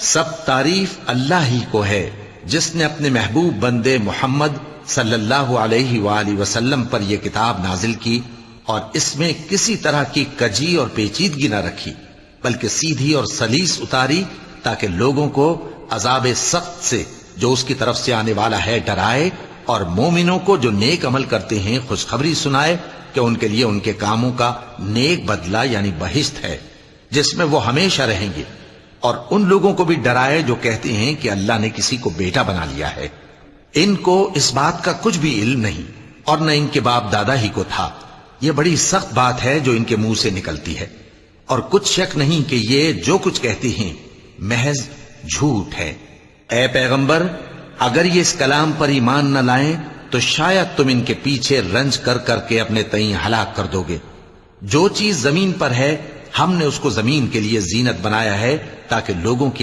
سب تعریف اللہ ہی کو ہے جس نے اپنے محبوب بندے محمد صلی اللہ علیہ وآلہ وسلم پر یہ کتاب نازل کی اور اس میں کسی طرح کی کجی اور پیچیدگی نہ رکھی، بلکہ سیدھی اور سلیس اتاری تاکہ لوگوں کو عذاب سخت سے جو اس کی طرف سے آنے والا ہے ڈرائے، اور مومنوں کو جو نیک عمل کرتے ہیں خوشخبری سنائے کہ ان کے لیے ان کے کاموں کا نیک بدلہ یعنی بہشت ہے جس میں وہ ہمیشہ رہیں گے، اور ان لوگوں کو بھی ڈرائے جو کہتے ہیں کہ اللہ نے کسی کو بیٹا بنا لیا ہے۔ ان کو اس بات کا کچھ بھی علم نہیں اور نہ ان کے باپ دادا ہی کو تھا۔ یہ بڑی سخت بات ہے جو ان کے منہ سے نکلتی ہے، اور کچھ شک نہیں کہ یہ جو کچھ کہتی ہیں محض جھوٹ ہے۔ اے پیغمبر، اگر یہ اس کلام پر ایمان نہ لائیں تو شاید تم ان کے پیچھے رنج کر کر کے اپنے تئیں ہلاک کر دو گے۔ جو چیز زمین پر ہے ہم نے اس کو زمین کے لیے زینت بنایا ہے تاکہ لوگوں کی